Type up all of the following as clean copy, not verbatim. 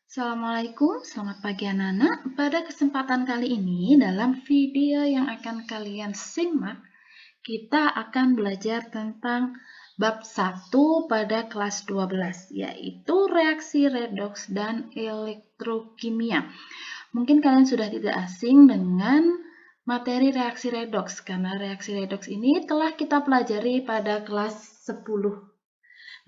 Assalamualaikum, selamat pagi anak-anak. Pada kesempatan kali ini, dalam video yang akan kalian simak, kita akan belajar tentang bab 1 pada kelas 12, yaitu reaksi redoks dan elektrokimia. Mungkin kalian sudah tidak asing dengan materi reaksi redoks, karena reaksi redoks ini telah kita pelajari pada kelas 10.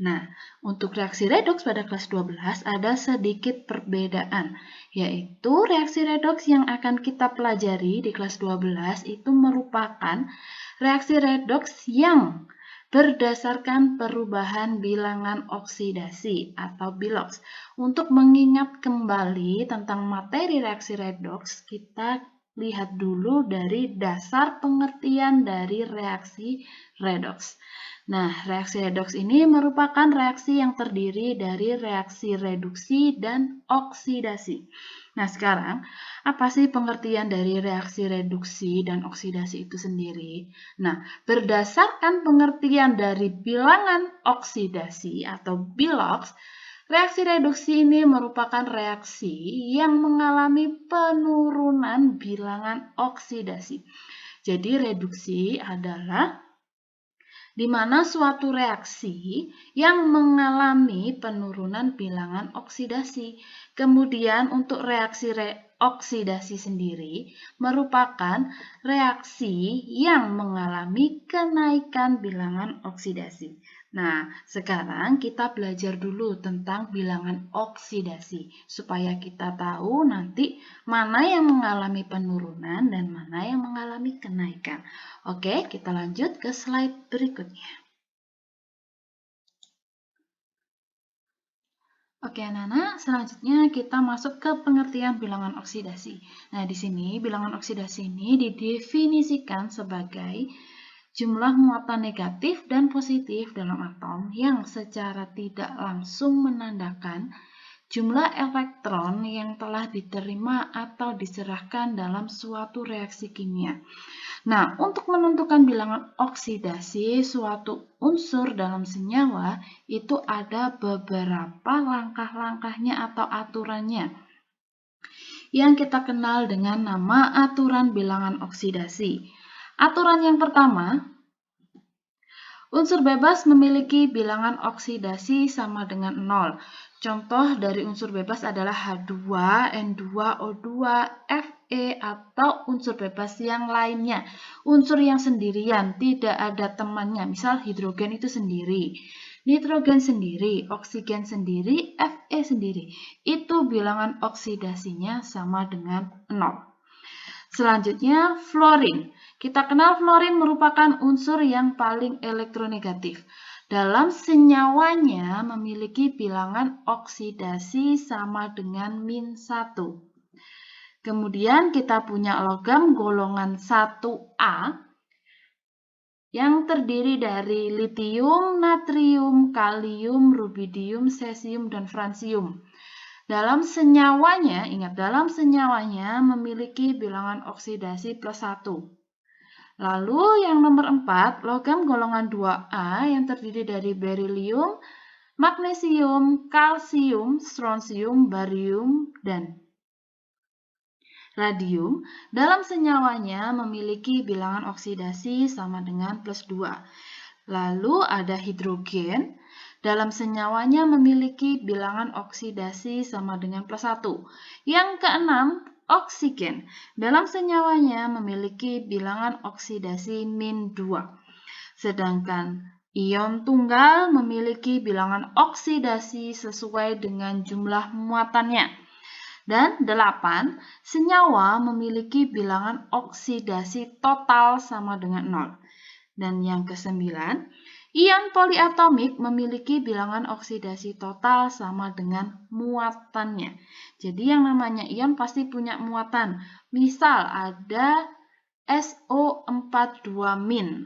Nah, untuk reaksi redoks pada kelas 12 ada sedikit perbedaan, yaitu reaksi redoks yang akan kita pelajari di kelas 12 itu merupakan reaksi redoks yang berdasarkan perubahan bilangan oksidasi atau biloks. Untuk mengingat kembali tentang materi reaksi redoks, kita lihat dulu dari dasar pengertian dari reaksi redoks. Nah, reaksi redoks ini merupakan reaksi yang terdiri dari reaksi reduksi dan oksidasi. Nah, sekarang apa sih pengertian dari reaksi reduksi dan oksidasi itu sendiri? Nah, berdasarkan pengertian dari bilangan oksidasi atau biloks, reaksi reduksi ini merupakan reaksi yang mengalami penurunan bilangan oksidasi. Jadi, reduksi adalah di mana suatu reaksi yang mengalami penurunan bilangan oksidasi. Kemudian untuk reaksi oksidasi sendiri merupakan reaksi yang mengalami kenaikan bilangan oksidasi. Nah, sekarang kita belajar dulu tentang bilangan oksidasi supaya kita tahu nanti mana yang mengalami penurunan dan mana yang mengalami kenaikan. Oke, kita lanjut ke slide berikutnya. Oke, anak-anak, selanjutnya kita masuk ke pengertian bilangan oksidasi. Nah, di sini bilangan oksidasi ini didefinisikan sebagai jumlah muatan negatif dan positif dalam atom yang secara tidak langsung menandakan jumlah elektron yang telah diterima atau diserahkan dalam suatu reaksi kimia. Nah, untuk menentukan bilangan oksidasi suatu unsur dalam senyawa, itu ada beberapa langkah-langkahnya atau aturannya yang kita kenal dengan nama aturan bilangan oksidasi. Aturan yang pertama, unsur bebas memiliki bilangan oksidasi sama dengan 0. Contoh dari unsur bebas adalah H2, N2O2, Fe, atau unsur bebas yang lainnya. Unsur yang sendirian, tidak ada temannya. Misal hidrogen itu sendiri, nitrogen sendiri, oksigen sendiri, Fe sendiri. Itu bilangan oksidasinya sama dengan 0. Selanjutnya, fluorin. Kita kenal fluorin merupakan unsur yang paling elektronegatif. Dalam senyawanya memiliki bilangan oksidasi sama dengan -1. Kemudian kita punya logam golongan 1A yang terdiri dari litium, natrium, kalium, rubidium, cesium, dan francium. Dalam senyawanya, ingat dalam senyawanya memiliki bilangan oksidasi +1. Lalu yang nomor 4, logam golongan 2A yang terdiri dari berilium, magnesium, kalsium, strontium, barium, dan radium. Dalam senyawanya memiliki bilangan oksidasi sama dengan +2. Lalu ada hidrogen. Dalam senyawanya memiliki bilangan oksidasi sama dengan +1. Yang keenam, oksigen. Dalam senyawanya memiliki bilangan oksidasi -2. Sedangkan ion tunggal memiliki bilangan oksidasi sesuai dengan jumlah muatannya. Dan 8, senyawa memiliki bilangan oksidasi total sama dengan 0. Dan yang ke-9, ion poliatomik memiliki bilangan oksidasi total sama dengan muatannya. Jadi yang namanya ion pasti punya muatan. Misal ada SO42-,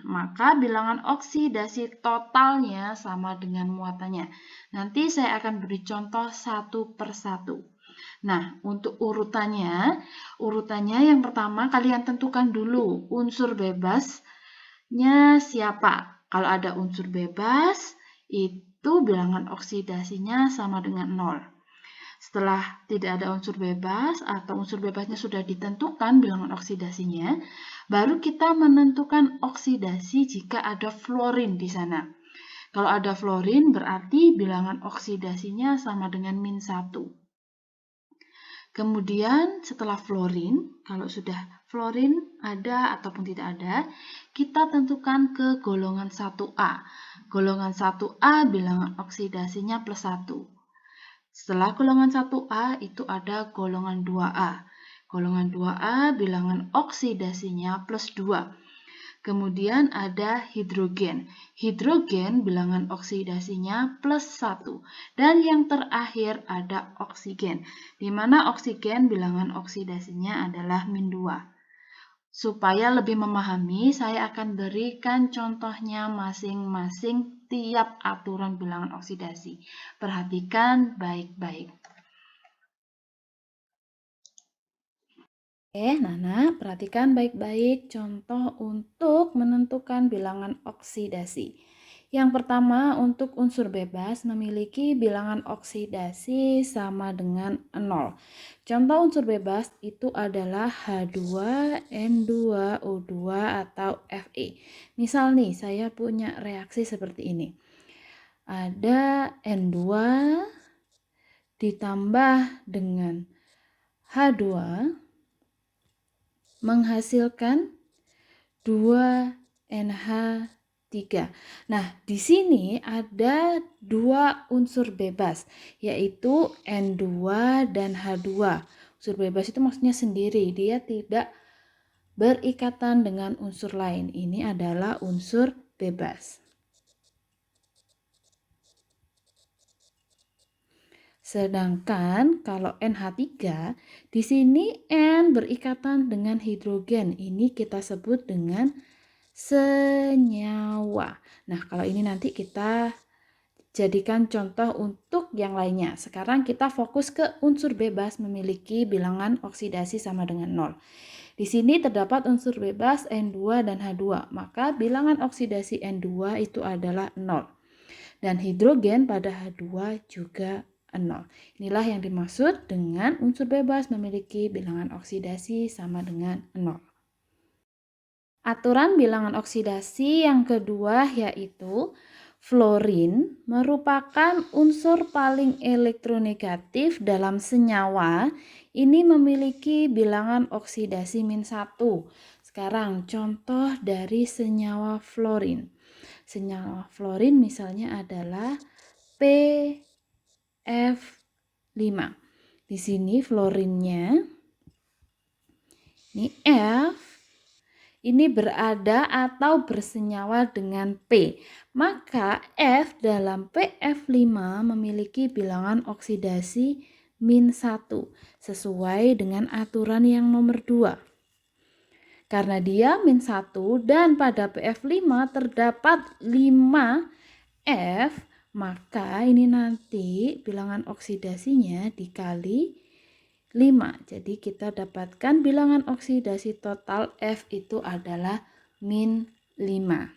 maka bilangan oksidasi totalnya sama dengan muatannya. Nanti saya akan beri contoh satu persatu. Nah, untuk urutannya yang pertama kalian tentukan dulu unsur bebasnya siapa. Kalau ada unsur bebas, itu bilangan oksidasinya sama dengan 0. Setelah tidak ada unsur bebas atau unsur bebasnya sudah ditentukan bilangan oksidasinya, baru kita menentukan oksidasi jika ada fluorin di sana. Kalau ada fluorin berarti bilangan oksidasinya sama dengan -1. Kemudian setelah fluorin, kalau sudah fluorin ada ataupun tidak ada, kita tentukan ke golongan 1A. Golongan 1A bilangan oksidasinya +1. Setelah golongan 1A itu ada golongan 2A. Golongan 2A bilangan oksidasinya +2. Kemudian ada hidrogen. Hidrogen bilangan oksidasinya +1. Dan yang terakhir ada oksigen, di mana oksigen bilangan oksidasinya adalah -2. Supaya lebih memahami, saya akan berikan contohnya masing-masing tiap aturan bilangan oksidasi. Perhatikan baik-baik. Nana, perhatikan baik-baik contoh untuk menentukan bilangan oksidasi. Yang pertama, untuk unsur bebas memiliki bilangan oksidasi sama dengan 0. Contoh unsur bebas itu adalah H2N2O2 atau Fe. Misal nih, saya punya reaksi seperti ini. Ada N2 ditambah dengan H2 menghasilkan 2NH3. Nah, di sini ada dua unsur bebas, yaitu N2 dan H2. Unsur bebas itu maksudnya sendiri, dia tidak berikatan dengan unsur lain. Ini adalah unsur bebas. Sedangkan kalau NH3, di sini N berikatan dengan hidrogen. Ini kita sebut dengan senyawa. Nah, kalau ini nanti kita jadikan contoh untuk yang lainnya. Sekarang kita fokus ke unsur bebas memiliki bilangan oksidasi sama dengan 0. Di sini terdapat unsur bebas N2 dan H2, maka bilangan oksidasi N2 itu adalah 0. Dan hidrogen pada H2 juga 0. Inilah yang dimaksud dengan unsur bebas memiliki bilangan oksidasi sama dengan 0. Aturan bilangan oksidasi yang kedua yaitu fluorin merupakan unsur paling elektronegatif dalam senyawa. Ini memiliki bilangan oksidasi -1. Sekarang contoh dari senyawa fluorin. Senyawa fluorin misalnya adalah F5. Di sini fluorinnya ini F ini berada atau bersenyawa dengan P. Maka F dalam PF5 memiliki bilangan oksidasi -1 sesuai dengan aturan yang nomor 2. Karena dia -1 dan pada PF5 terdapat 5F, maka ini nanti bilangan oksidasinya dikali 5. Jadi kita dapatkan bilangan oksidasi total F itu adalah -5.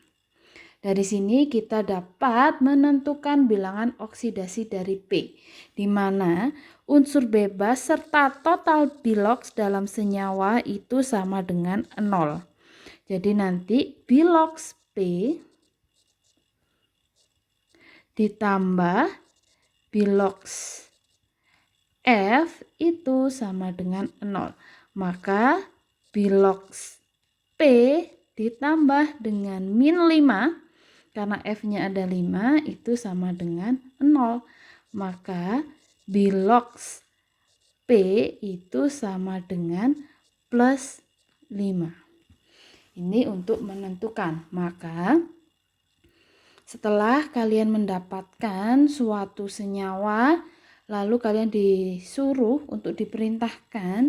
Dari sini kita dapat menentukan bilangan oksidasi dari P, di mana unsur bebas serta total bilox dalam senyawa itu sama dengan 0. Jadi nanti bilox P ditambah bilox F itu sama dengan 0. Maka bilox P ditambah dengan -5, karena F-nya ada 5, itu sama dengan 0. Maka bilox P itu sama dengan +5. Ini untuk menentukan. Maka setelah kalian mendapatkan suatu senyawa, lalu kalian disuruh untuk diperintahkan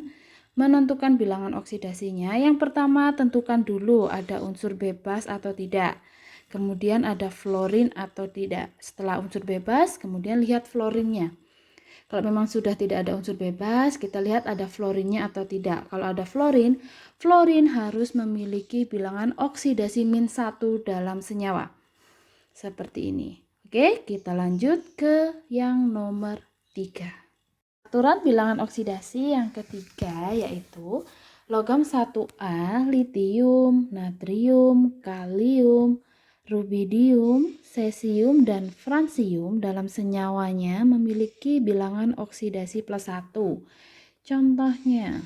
menentukan bilangan oksidasinya. Yang pertama, tentukan dulu ada unsur bebas atau tidak. Kemudian ada fluorin atau tidak. Setelah unsur bebas, kemudian lihat fluorinnya. Kalau memang sudah tidak ada unsur bebas, kita lihat ada fluorinnya atau tidak. Kalau ada fluorin, fluorin harus memiliki bilangan oksidasi -1 dalam senyawa. Seperti ini. Oke, kita lanjut ke yang nomor 3. Aturan bilangan oksidasi yang ketiga yaitu logam 1A, litium, natrium, kalium, rubidium, cesium, dan fransium dalam senyawanya memiliki bilangan oksidasi plus 1. Contohnya,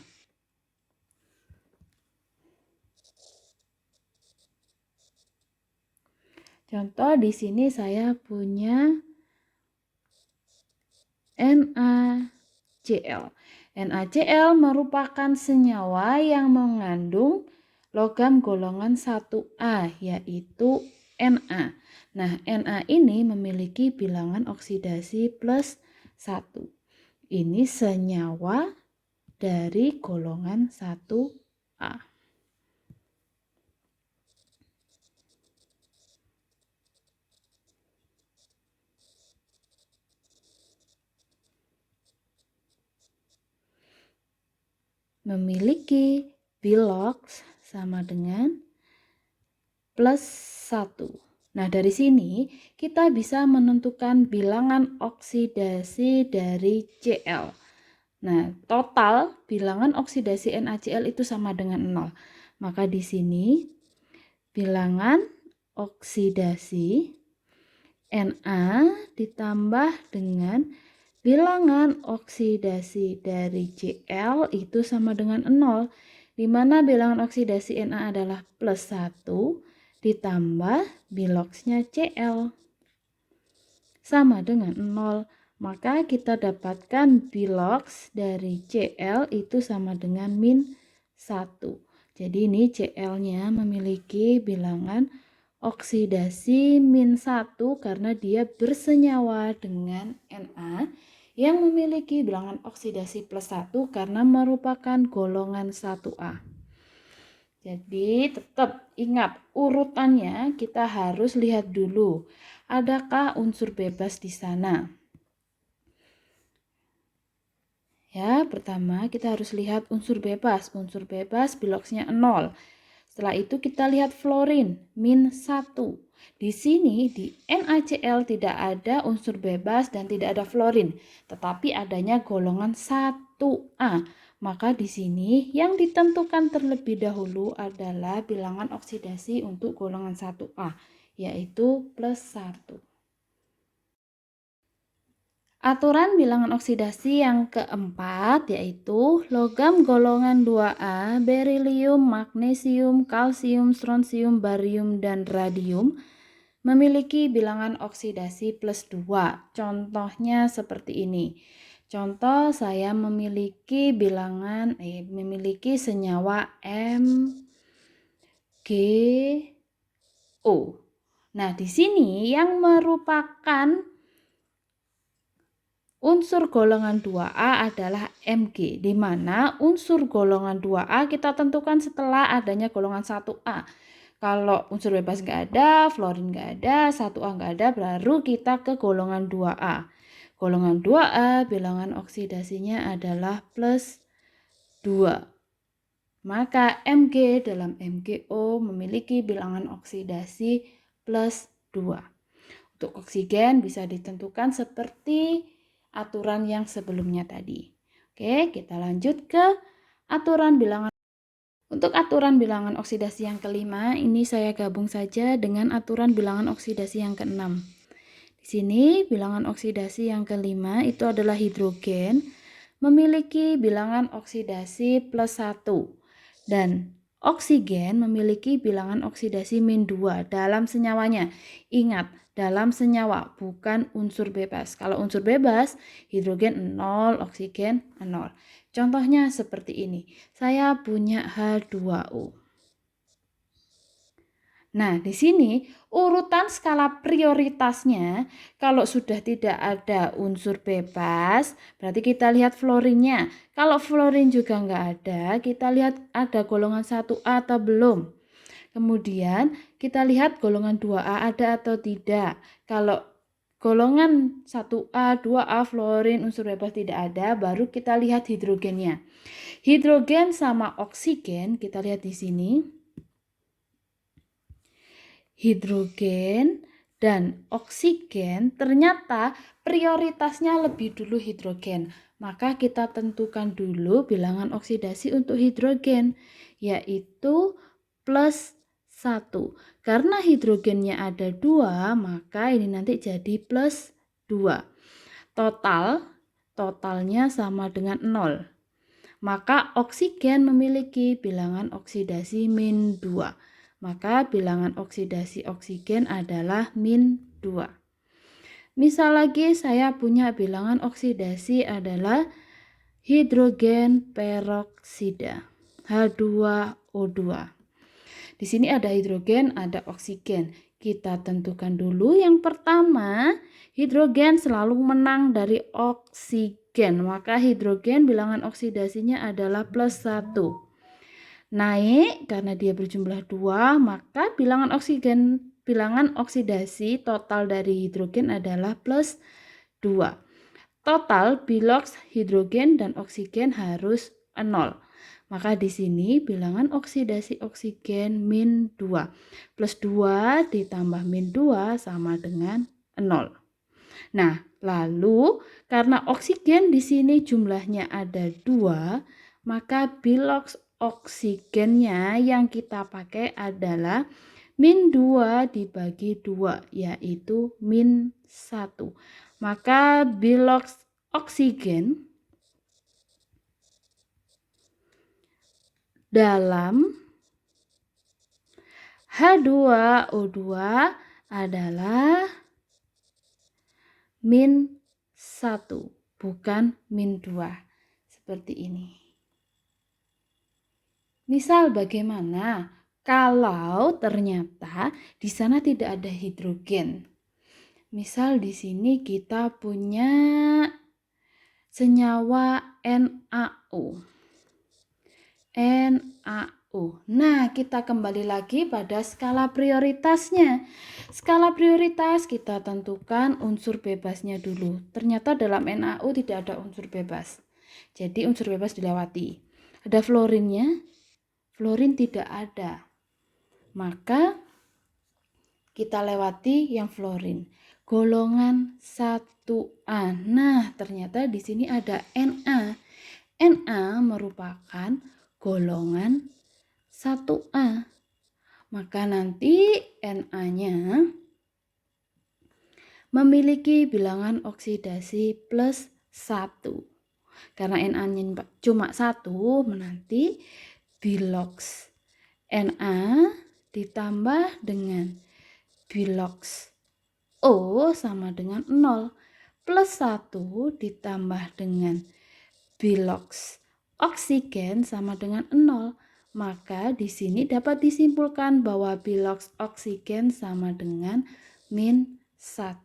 di sini saya punya NaCl. NaCl merupakan senyawa yang mengandung logam golongan 1A, yaitu Na. Nah, Na ini memiliki bilangan oksidasi plus 1. Ini senyawa dari golongan 1A. Memiliki bilox sama dengan plus 1. Nah, dari sini kita bisa menentukan bilangan oksidasi dari Cl. Nah, total bilangan oksidasi NaCl itu sama dengan 0. Maka di sini bilangan oksidasi Na ditambah dengan bilangan oksidasi dari Cl itu sama dengan 0, di mana bilangan oksidasi Na adalah plus 1 ditambah biloxnya Cl sama dengan 0. Maka kita dapatkan bilox dari Cl itu sama dengan min 1. Jadi ini Cl-nya memiliki bilangan oksidasi min 1 karena dia bersenyawa dengan Na yang memiliki bilangan oksidasi plus 1 karena merupakan golongan 1A. Jadi tetap ingat urutannya kita harus lihat dulu. Adakah unsur bebas di sana? Ya, pertama kita harus lihat unsur bebas. Unsur bebas biloxnya 0. Setelah itu kita lihat fluorin min 1. Di sini di NaCl tidak ada unsur bebas dan tidak ada fluorin, tetapi adanya golongan 1A. Maka di sini yang ditentukan terlebih dahulu adalah bilangan oksidasi untuk golongan 1A, yaitu plus 1. Aturan bilangan oksidasi yang keempat yaitu logam golongan 2A, berilium, magnesium, kalsium, strontium, barium, dan radium memiliki bilangan oksidasi plus 2. Contohnya seperti ini. Contoh saya memiliki memiliki senyawa MgO. Nah, di sini yang merupakan unsur golongan 2A adalah Mg, di mana unsur golongan 2A kita tentukan setelah adanya golongan 1A. Kalau unsur bebas nggak ada, fluorin nggak ada, 1A nggak ada, baru kita ke golongan 2A. Golongan 2A bilangan oksidasinya adalah plus 2. Maka Mg dalam MgO memiliki bilangan oksidasi plus 2. Untuk oksigen bisa ditentukan seperti aturan yang sebelumnya tadi. Oke, kita lanjut ke aturan bilangan. Untuk aturan bilangan oksidasi yang kelima, ini saya gabung saja dengan aturan bilangan oksidasi yang keenam. Di sini bilangan oksidasi yang kelima itu adalah hidrogen, memiliki bilangan oksidasi plus 1. Dan oksigen memiliki bilangan oksidasi min 2 dalam senyawanya. Ingat, dalam senyawa, bukan unsur bebas. Kalau unsur bebas, hidrogen 0, oksigen 0. Contohnya seperti ini. Saya punya H2O. Nah, di sini urutan skala prioritasnya, kalau sudah tidak ada unsur bebas, berarti kita lihat fluorinnya. Kalau fluorin juga nggak ada, kita lihat ada golongan 1A atau belum. Kemudian kita lihat golongan 2A ada atau tidak. Kalau golongan 1A, 2A, fluorin, unsur bebas tidak ada, baru kita lihat hidrogennya. Hidrogen sama oksigen, kita lihat di sini. Hidrogen dan oksigen, ternyata prioritasnya lebih dulu hidrogen. Maka kita tentukan dulu bilangan oksidasi untuk hidrogen, yaitu plus 1. Karena hidrogennya ada 2, maka ini nanti jadi plus 2. Totalnya sama dengan 0. Maka oksigen memiliki bilangan oksidasi min 2. Maka bilangan oksidasi oksigen adalah min 2. Misal lagi saya punya bilangan oksidasi adalah hidrogen peroksida H2O2. Di sini ada hidrogen, ada oksigen. Kita tentukan dulu yang pertama, hidrogen selalu menang dari oksigen. Maka hidrogen bilangan oksidasinya adalah plus 1. Naik karena dia berjumlah 2, maka bilangan oksidasi total dari hidrogen adalah plus 2. Total biloks hidrogen dan oksigen harus 0. Maka di sini bilangan oksidasi oksigen min 2. Plus 2 ditambah min 2 sama dengan 0. Nah, lalu karena oksigen di sini jumlahnya ada 2, maka biloks oksigennya yang kita pakai adalah min 2 dibagi 2, yaitu min 1. Maka biloks oksigen dalam H2O2 adalah min 1, bukan min 2. Seperti ini. Misal bagaimana kalau ternyata di sana tidak ada hidrogen? Misal di sini kita punya senyawa NaO. Nah, kita kembali lagi pada skala prioritasnya. Skala prioritas kita tentukan unsur bebasnya dulu. Ternyata dalam NaO tidak ada unsur bebas. Jadi unsur bebas dilewati. Ada fluorinnya? Fluorin tidak ada. Maka kita lewati yang fluorin. Golongan 1A. Nah, ternyata di sini ada Na. Na merupakan golongan 1A. Maka nanti Na-nya memiliki bilangan oksidasi plus 1. Karena Na-nya cuma 1, nanti biloks Na ditambah dengan biloks O sama dengan 0. Plus 1 ditambah dengan biloks oksigen sama dengan 0. Maka di sini dapat disimpulkan bahwa biloks oksigen sama dengan min 1.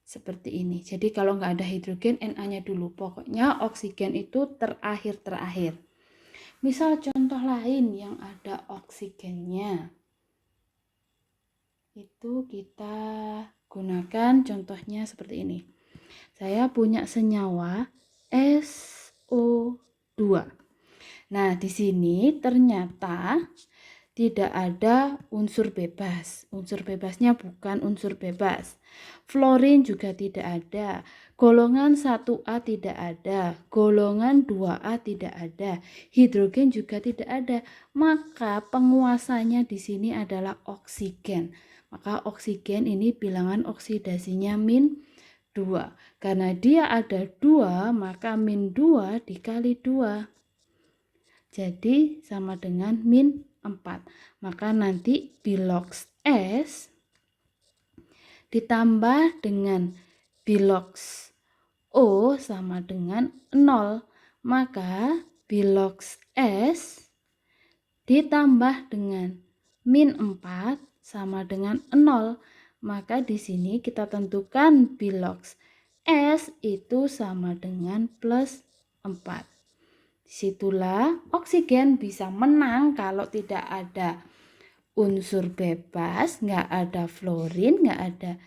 Seperti ini. Jadi kalau nggak ada hidrogen, Na-nya dulu. Pokoknya oksigen itu terakhir. Misal contoh lain yang ada oksigennya. Itu kita gunakan contohnya seperti ini. Saya punya senyawa SO2. Nah, di sini ternyata tidak ada unsur bebas. Unsur bebasnya bukan unsur bebas. Fluorin juga tidak ada. Golongan 1A tidak ada. Golongan 2A tidak ada. Hidrogen juga tidak ada. Maka penguasanya di sini adalah oksigen. Maka oksigen ini bilangan oksidasinya min 2. Karena dia ada 2, maka min 2 dikali 2. Jadi sama dengan min 4. Maka nanti biloks S ditambah dengan biloks O sama dengan 0. Maka biloks S ditambah dengan min 4 sama dengan 0. Maka di sini kita tentukan biloks S itu sama dengan plus 4. Disitulah oksigen bisa menang kalau tidak ada unsur bebas, nggak ada fluorin, nggak ada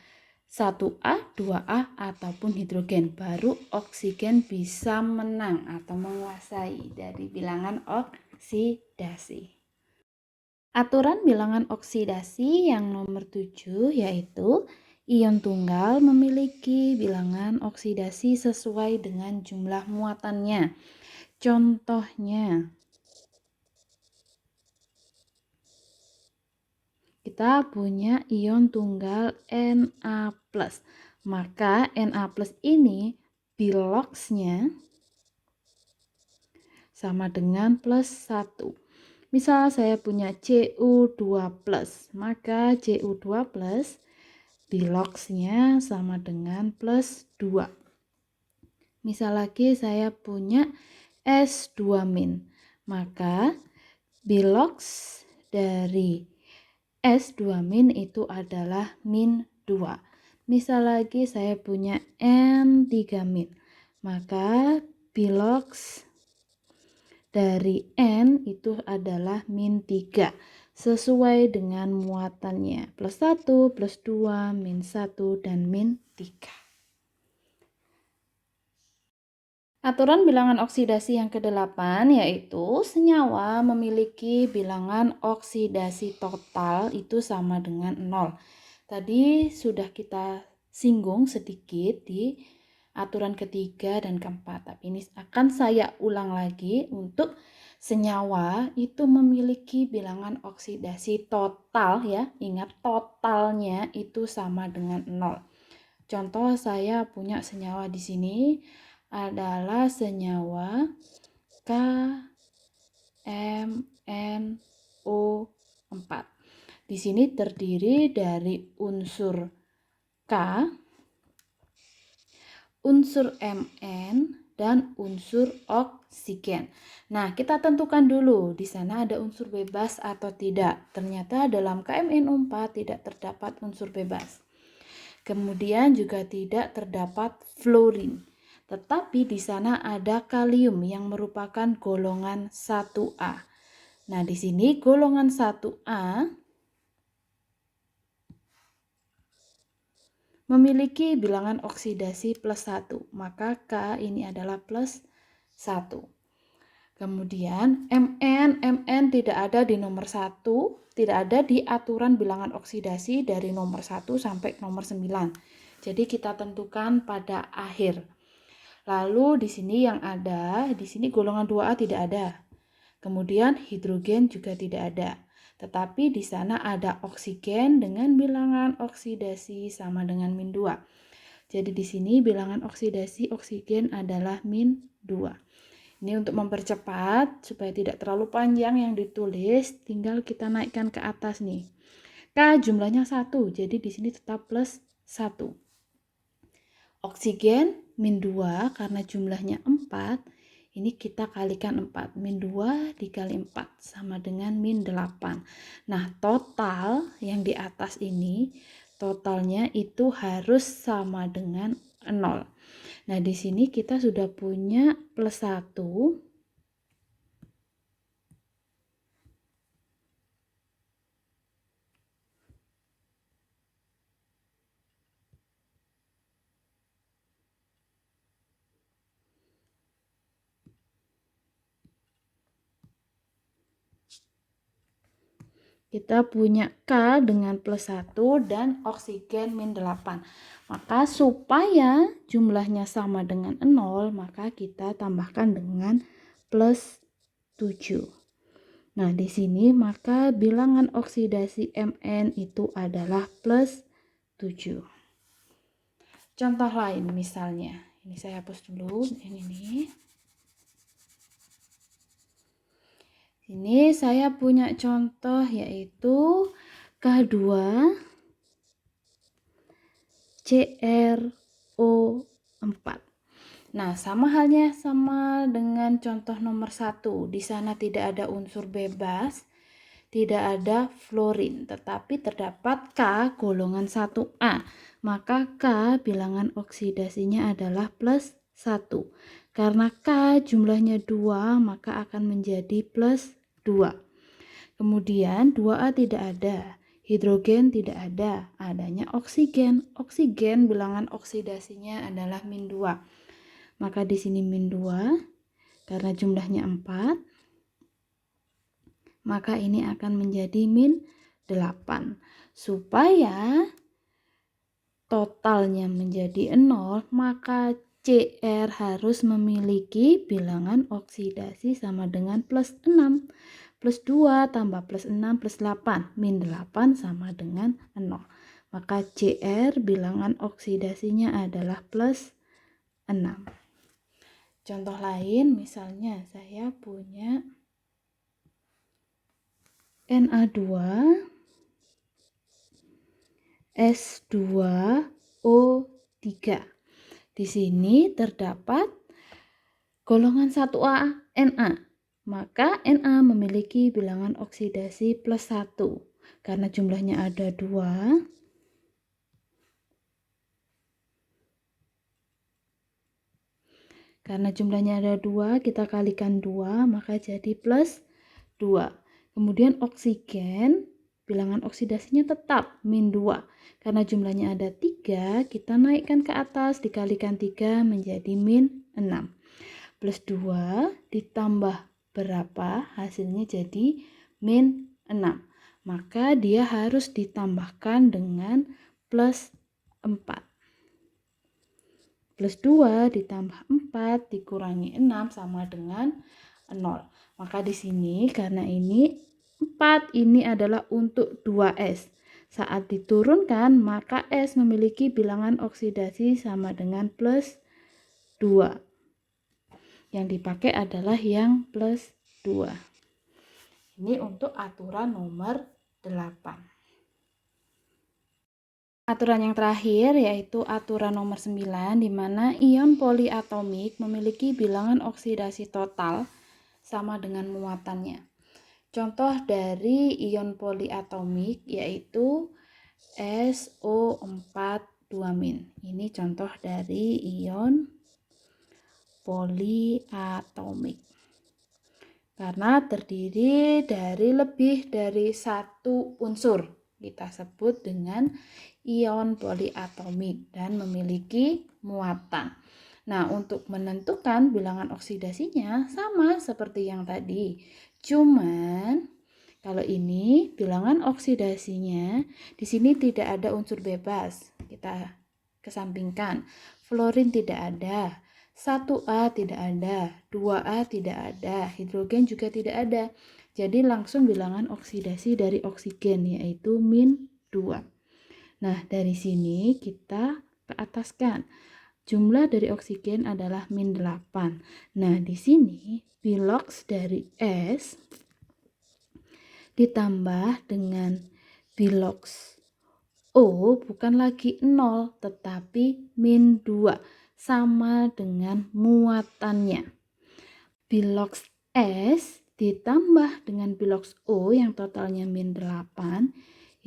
1A, 2A, ataupun hidrogen. Baru oksigen bisa menang atau menguasai dari bilangan oksidasi. Aturan bilangan oksidasi yang nomor 7 yaitu Ion tunggal memiliki bilangan oksidasi sesuai dengan jumlah muatannya. Contohnya, kita punya ion tunggal Na+. Maka Na+ ini biloxnya sama dengan +1. Misal saya punya Cu2+, maka Cu2+ biloxnya sama dengan +2. Misal lagi saya punya S2-, maka bilox dari S2- itu adalah -2. Misal lagi saya punya N3-, maka bilox dari N itu adalah -3 sesuai dengan muatannya +1, +2, -1, dan -3. Aturan bilangan oksidasi yang ke-8 yaitu senyawa memiliki bilangan oksidasi total itu sama dengan 0. Tadi sudah kita singgung sedikit di aturan ketiga dan keempat, tapi ini akan saya ulang lagi. Untuk senyawa itu memiliki bilangan oksidasi total ya, ingat totalnya itu sama dengan 0. Contoh saya punya senyawa di sini adalah senyawa KMNO4. Di sini terdiri dari unsur K, unsur Mn, dan unsur oksigen. Nah, kita tentukan dulu di sana ada unsur bebas atau tidak. Ternyata dalam KMNO4 tidak terdapat unsur bebas. Kemudian juga tidak terdapat fluorin. Tetapi di sana ada kalium yang merupakan golongan 1A. Nah, di sini golongan 1A memiliki bilangan oksidasi +1, maka K ini adalah +1. Kemudian Mn tidak ada di nomor 1, tidak ada di aturan bilangan oksidasi dari nomor 1 sampai nomor 9. Jadi kita tentukan pada akhir. Lalu di sini yang ada, di sini golongan 2A tidak ada. Kemudian hidrogen juga tidak ada. Tetapi di sana ada oksigen dengan bilangan oksidasi sama dengan -2. Jadi di sini bilangan oksidasi oksigen adalah -2. Ini untuk mempercepat supaya tidak terlalu panjang yang ditulis, tinggal kita naikkan ke atas nih. K jumlahnya 1, jadi di sini tetap +1. Oksigen -2 karena jumlahnya 4. Ini kita kalikan 4, -2 dikali 4 sama dengan -8. Nah, total yang di atas ini, totalnya itu harus sama dengan 0. Nah, di sini kita sudah punya +1. Kita punya K dengan +1 dan oksigen -8. Maka supaya jumlahnya sama dengan 0, maka kita tambahkan dengan +7. Nah, di sini maka bilangan oksidasi Mn itu adalah +7. Contoh lain misalnya, ini saya hapus dulu, ini nih. Ini saya punya contoh yaitu K2CrO4. Nah, sama halnya sama dengan contoh nomor 1. Di sana tidak ada unsur bebas, tidak ada fluorin, tetapi terdapat K golongan 1A. Maka K bilangan oksidasinya adalah +1. Karena K jumlahnya 2, maka akan menjadi +2. Kemudian 2A tidak ada, hidrogen tidak ada, adanya oksigen. Oksigen bilangan oksidasinya adalah -2. Maka di sini -2 karena jumlahnya 4, maka ini akan menjadi -8. Supaya totalnya menjadi 0, maka Cr harus memiliki bilangan oksidasi sama dengan plus 6. Plus 2 tambah plus 6 plus 8. Min 8 sama dengan 0. Maka Cr bilangan oksidasinya adalah plus 6. Contoh lain, misalnya saya punya Na2 S2O3. Di sini terdapat golongan 1A Na. Maka Na memiliki bilangan oksidasi plus 1. Karena jumlahnya ada 2. Karena jumlahnya ada 2, kita kalikan 2, maka jadi plus 2. Kemudian oksigen, bilangan oksidasinya tetap min 2. Karena jumlahnya ada 3, kita naikkan ke atas, dikalikan 3 menjadi min 6. Plus 2 ditambah berapa? Hasilnya jadi min 6. Maka dia harus ditambahkan dengan plus 4. Plus 2 ditambah 4 dikurangi 6 sama dengan 0. Maka di sini karena ini 4 ini adalah untuk 2S. Saat diturunkan maka S memiliki bilangan oksidasi sama dengan plus 2. Yang dipakai adalah yang plus 2. Ini untuk aturan nomor 8. Aturan yang terakhir yaitu aturan nomor 9, di mana ion poliatomik memiliki bilangan oksidasi total sama dengan muatannya. Contoh dari ion poliatomik yaitu SO4 2-. Ini contoh dari ion poliatomik. Karena terdiri dari lebih dari satu unsur, kita sebut dengan ion poliatomik dan memiliki muatan. Nah, untuk menentukan bilangan oksidasinya sama seperti yang tadi. Cuman kalau ini bilangan oksidasinya di sini tidak ada unsur bebas. Kita kesampingkan. Fluorin tidak ada. 1A tidak ada, 2A tidak ada, hidrogen juga tidak ada. Jadi langsung bilangan oksidasi dari oksigen yaitu min 2. Nah, dari sini kita ke ataskan. Jumlah dari oksigen adalah min 8. Nah, di sini bilox dari S ditambah dengan bilox O bukan lagi 0 tetapi min 2 sama dengan muatannya. Bilox S ditambah dengan bilox O yang totalnya min 8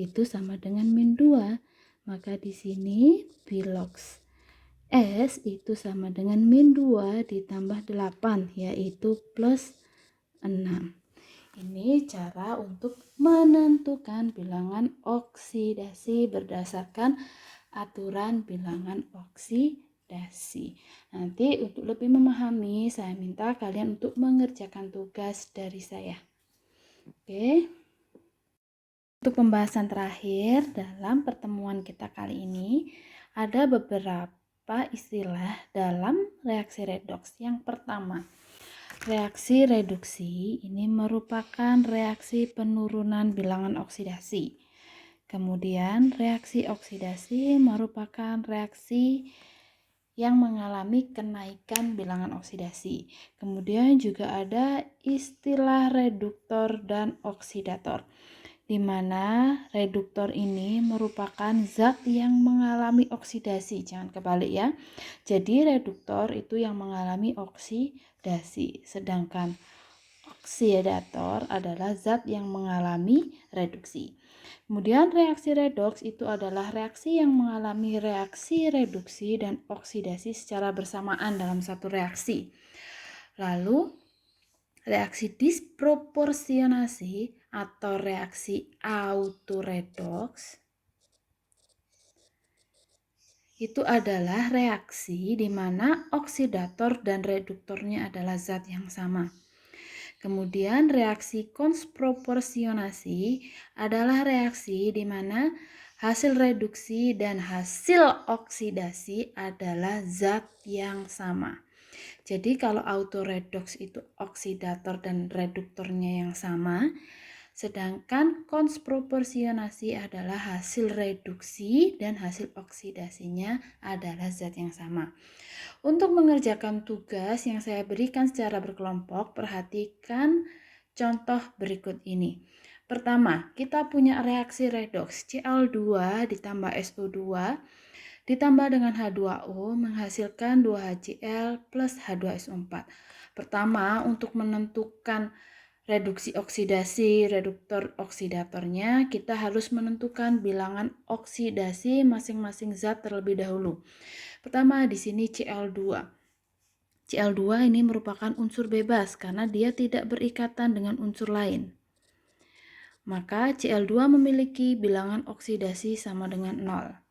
itu sama dengan min 2. Maka di sini bilox S itu sama dengan min 2 ditambah 8 yaitu plus 6. Ini cara untuk menentukan bilangan oksidasi berdasarkan aturan bilangan oksidasi. Nanti untuk lebih memahami, saya minta kalian untuk mengerjakan tugas dari saya. Oke. Untuk pembahasan terakhir dalam pertemuan kita kali ini, ada beberapa istilah dalam reaksi redoks. Yang pertama, reaksi reduksi ini merupakan reaksi penurunan bilangan oksidasi. Kemudian reaksi oksidasi merupakan reaksi yang mengalami kenaikan bilangan oksidasi. Kemudian juga ada istilah reduktor dan oksidator, di mana reduktor ini merupakan zat yang mengalami oksidasi. Jangan kebalik ya. Jadi reduktor itu yang mengalami oksidasi, sedangkan oksidator adalah zat yang mengalami reduksi. Kemudian reaksi redoks itu adalah reaksi yang mengalami reaksi reduksi dan oksidasi secara bersamaan dalam satu reaksi. Lalu reaksi disproporsionasi atau reaksi autoredoks itu adalah reaksi di mana oksidator dan reduktornya adalah zat yang sama. Kemudian reaksi konsproporsionasi adalah reaksi di mana Hasil reduksi dan hasil oksidasi adalah zat yang sama. Jadi kalau autoredoks itu oksidator dan reduktornya yang sama, sedangkan konsproporsionasi adalah hasil reduksi dan hasil oksidasinya adalah zat yang sama. Untuk mengerjakan tugas yang saya berikan secara berkelompok, perhatikan contoh berikut ini. Pertama, kita punya reaksi redoks Cl2 ditambah SO2 ditambah dengan H2O menghasilkan 2HCl plus H2SO4. Pertama, untuk menentukan reduksi oksidasi reduktor oksidatornya, kita harus menentukan bilangan oksidasi masing-masing zat terlebih dahulu. Pertama, di sini Cl2. Cl2 ini merupakan unsur bebas karena dia tidak berikatan dengan unsur lain. Maka Cl2 memiliki bilangan oksidasi sama dengan 0.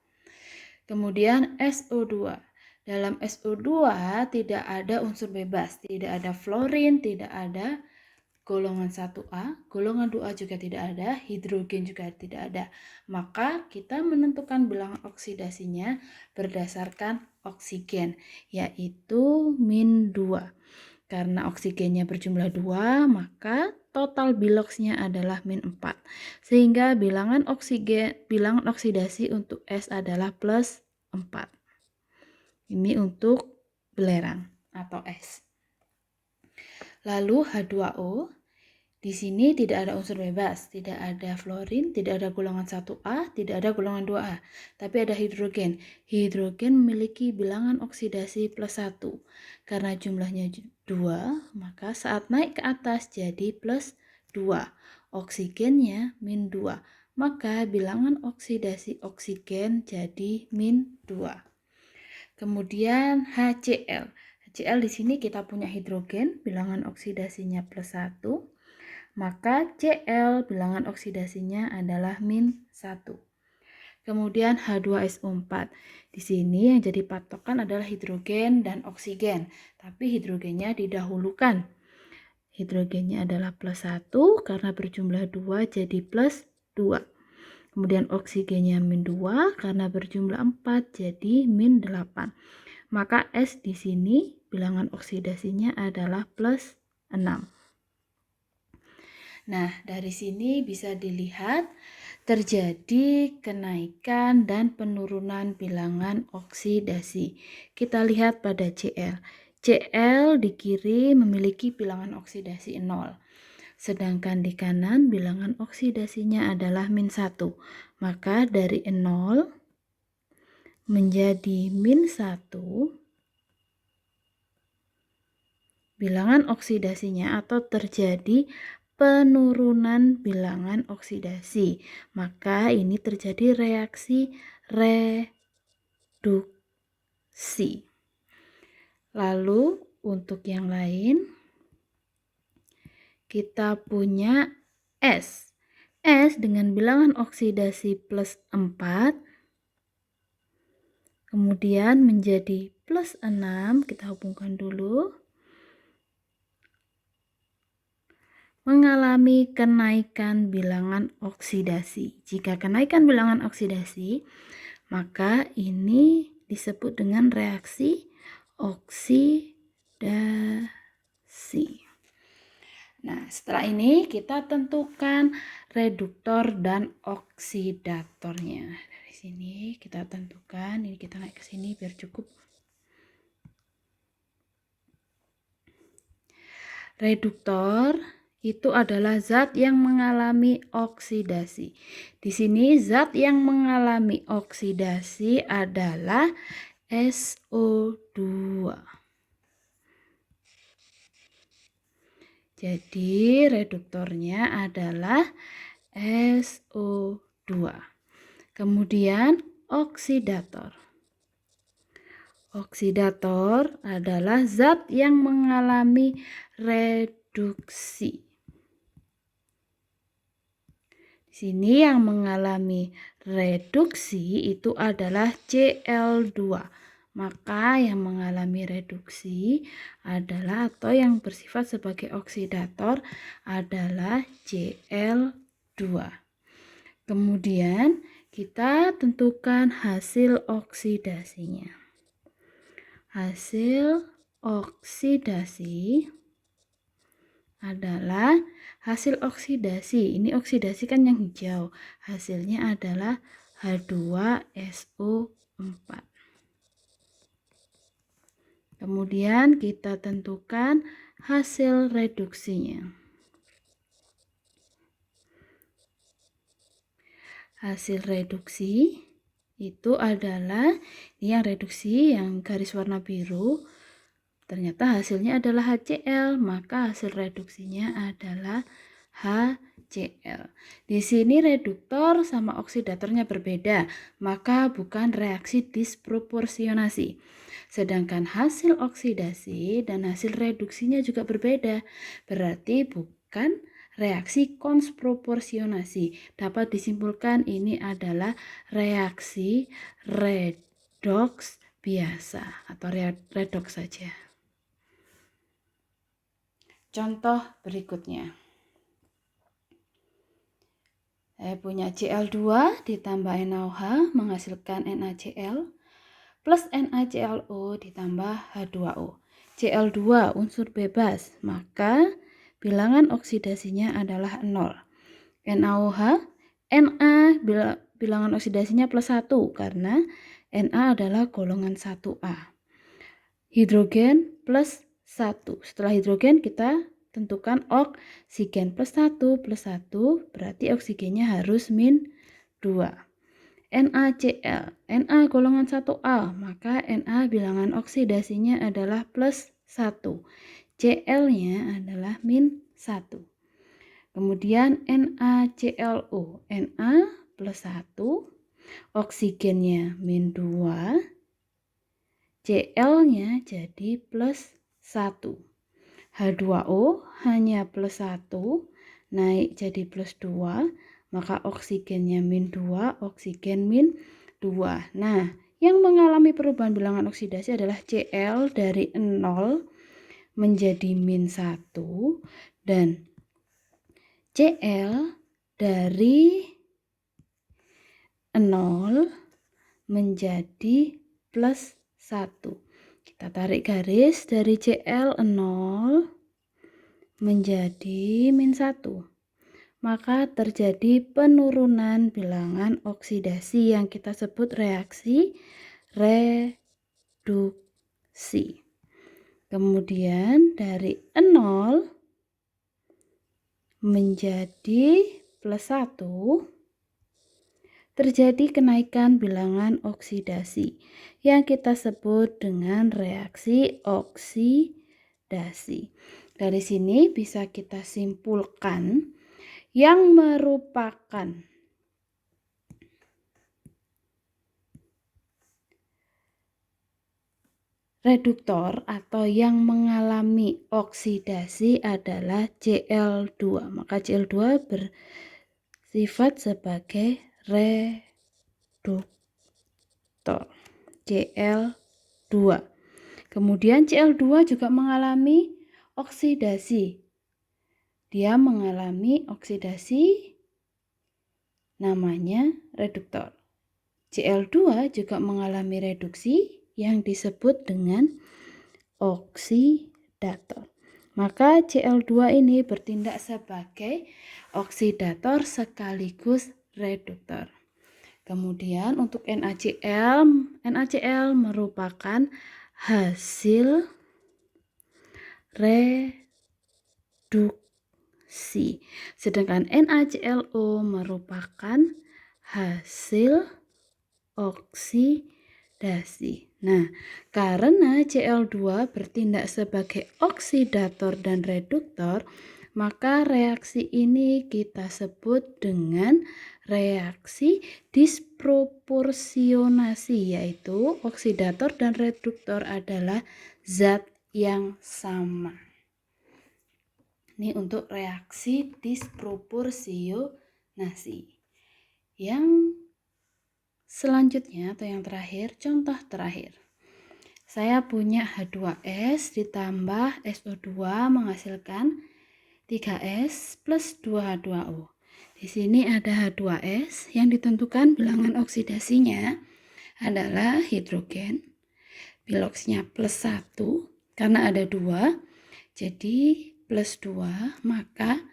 Kemudian SO2. Dalam SO2 tidak ada unsur bebas, tidak ada fluorin, tidak ada golongan 1A, golongan 2A juga tidak ada, hidrogen juga tidak ada. Maka kita menentukan bilangan oksidasinya berdasarkan oksigen, yaitu min 2. Karena oksigennya berjumlah 2, maka total biloxnya adalah min 4. Sehingga bilangan oksidasi untuk S adalah plus 4. Ini untuk belerang atau S. Lalu H2O. Di sini tidak ada unsur bebas, tidak ada fluorin, tidak ada golongan 1A, tidak ada golongan 2A, tapi ada hidrogen. Hidrogen memiliki bilangan oksidasi plus 1. Karena jumlahnya 2, maka saat naik ke atas jadi plus 2. Oksigennya min 2, maka bilangan oksidasi oksigen jadi min 2. Kemudian HCl. HCl di sini kita punya hidrogen, bilangan oksidasinya plus 1. Maka Cl bilangan oksidasinya adalah min 1. Kemudian H2SO4. Di sini yang jadi patokan adalah hidrogen dan oksigen, tapi hidrogennya didahulukan. Hidrogennya adalah plus 1 karena berjumlah 2 jadi plus 2. Kemudian oksigennya min 2 karena berjumlah 4 jadi min 8. Maka S di sini bilangan oksidasinya adalah plus 6. Nah, dari sini bisa dilihat terjadi kenaikan dan penurunan bilangan oksidasi. Kita lihat pada Cl. Cl di kiri memiliki bilangan oksidasi 0. Sedangkan di kanan bilangan oksidasinya adalah min 1. Maka dari 0 menjadi min 1, bilangan oksidasinya atau terjadi penurunan bilangan oksidasi. Maka ini terjadi reaksi reduksi. Lalu untuk yang lain kita punya S. S dengan bilangan oksidasi plus 4 kemudian menjadi plus 6, kita hubungkan dulu. Mengalami kenaikan bilangan oksidasi. Jika kenaikan bilangan oksidasi, maka ini disebut dengan reaksi oksidasi. Nah, setelah ini kita tentukan reduktor dan oksidatornya. Dari sini kita tentukan, ini kita naik ke sini biar cukup. Reduktor itu adalah zat yang mengalami oksidasi. Di sini zat yang mengalami oksidasi adalah SO2. Jadi reduktornya adalah SO2. Kemudian oksidator. Oksidator adalah zat yang mengalami reduksi. Di sini yang mengalami reduksi itu adalah Cl2. Maka yang mengalami reduksi adalah atau yang bersifat sebagai oksidator adalah Cl2. Kemudian kita tentukan hasil oksidasinya. Hasil oksidasi adalah hasil oksidasi. Ini oksidasi kan yang hijau. Hasilnya adalah H2SO4. Kemudian kita tentukan hasil reduksinya. Hasil reduksi itu adalah yang reduksi yang garis warna biru. Ternyata hasilnya adalah HCl, maka hasil reduksinya adalah HCl. Di sini reduktor sama oksidatornya berbeda, maka bukan reaksi disproporsionasi. Sedangkan hasil oksidasi dan hasil reduksinya juga berbeda, berarti bukan reaksi konsproporsionasi. Dapat disimpulkan ini adalah reaksi redoks biasa atau redoks saja. Contoh berikutnya. Saya punya Cl2 ditambah NaOH menghasilkan NaCl plus NaClO ditambah H2O. Cl2 unsur bebas, maka bilangan oksidasinya adalah 0. NaOH, Na bilangan oksidasinya plus 1 karena Na adalah golongan 1A. Hidrogen plus 1. Setelah hidrogen kita tentukan oksigen plus 1 plus 1 berarti oksigennya harus min 2. NaCl, Na golongan 1A, maka Na bilangan oksidasinya adalah plus 1. Cl-nya adalah min 1. Kemudian NaClO, Na plus 1, oksigennya min 2, Cl-nya jadi plus 1. H2O hanya plus 1, naik jadi plus 2, maka oksigennya min 2, oksigen min 2. Nah, yang mengalami perubahan bilangan oksidasi adalah Cl dari 0 menjadi min 1 dan Cl dari 0 menjadi plus 1. Kita tarik garis dari Cl 0 menjadi min 1. Maka terjadi penurunan bilangan oksidasi yang kita sebut reaksi reduksi. Kemudian dari 0 menjadi plus 1 terjadi kenaikan bilangan oksidasi yang kita sebut dengan reaksi oksidasi. Dari sini bisa kita simpulkan yang merupakan reduktor atau yang mengalami oksidasi adalah Cl2. Maka Cl2 bersifat sebagai reduktor. Cl2. Kemudian Cl2 juga mengalami oksidasi. Dia mengalami oksidasi namanya reduktor. Cl2 juga mengalami reduksi yang disebut dengan oksidator. Maka Cl2 ini bertindak sebagai oksidator sekaligus reduktor. Kemudian untuk NaCl merupakan hasil reduksi. Sedangkan NaClO merupakan hasil oksidasi. Nah, karena Cl2 bertindak sebagai oksidator dan reduktor, maka reaksi ini kita sebut dengan reaksi disproporsionasi, yaitu oksidator dan reduktor adalah zat yang sama. Ini untuk reaksi disproporsionasi. Yang selanjutnya atau yang terakhir, contoh terakhir. Saya punya H2S ditambah SO2 menghasilkan 3S plus 2H2O. Di sini ada H2S yang ditentukan bilangan oksidasinya adalah hidrogen. Piloksnya plus 1 karena ada 2, jadi plus 2, maka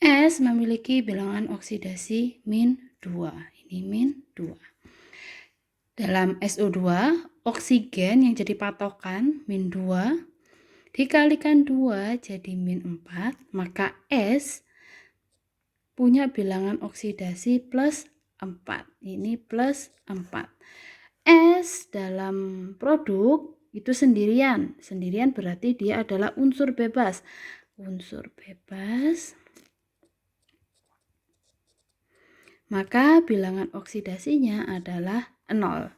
S memiliki bilangan oksidasi min 2. Ini min 2. Dalam SO2, oksigen yang jadi patokan min 2 dikalikan 2 jadi min 4, maka S punya bilangan oksidasi plus 4. Ini plus 4. S dalam produk itu sendirian. Sendirian berarti dia adalah unsur bebas. Unsur bebas. Maka bilangan oksidasinya adalah 0.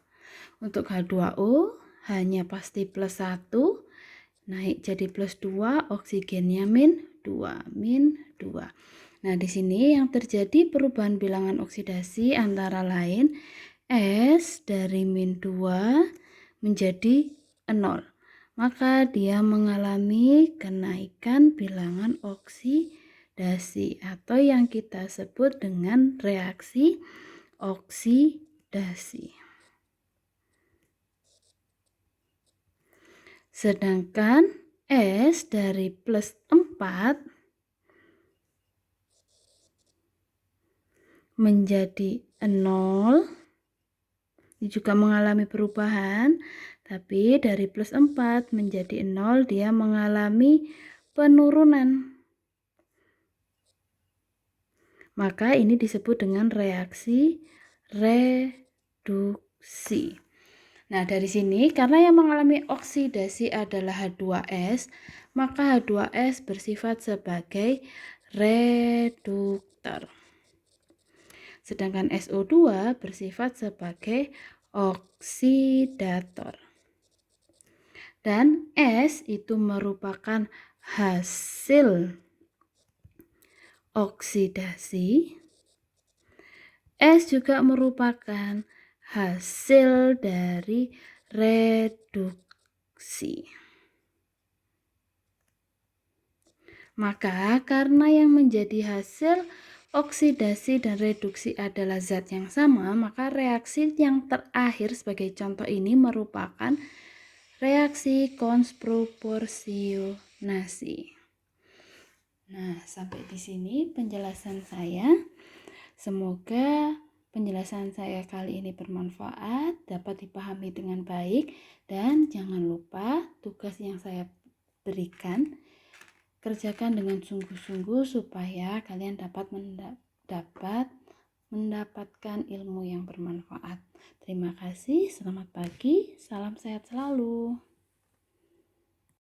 Untuk H2O hanya pasti plus 1. Naik jadi plus 2, oksigennya min 2. Min 2. Nah, di sini yang terjadi perubahan bilangan oksidasi antara lain S dari min 2 menjadi 0. Maka dia mengalami kenaikan bilangan oksidasi atau yang kita sebut dengan reaksi oksidasi. Sedangkan S dari plus 4 menjadi 0, ini juga mengalami perubahan, tapi dari plus 4 menjadi 0 dia mengalami penurunan. Maka ini disebut dengan reaksi reduksi. Nah, dari sini karena yang mengalami oksidasi adalah H2S, maka H2S bersifat sebagai reduktor. Sedangkan SO2 bersifat sebagai oksidator. Dan S itu merupakan hasil oksidasi. S juga merupakan hasil dari reduksi. Maka karena yang menjadi hasil oksidasi dan reduksi adalah zat yang sama, maka reaksi yang terakhir sebagai contoh ini merupakan reaksi konsproporsionasi. Nah, sampai di sini penjelasan saya. Semoga penjelasan saya kali ini bermanfaat, dapat dipahami dengan baik, dan jangan lupa tugas yang saya berikan kerjakan dengan sungguh-sungguh supaya kalian dapat mendapatkan ilmu yang bermanfaat. Terima kasih, selamat pagi, salam sehat selalu.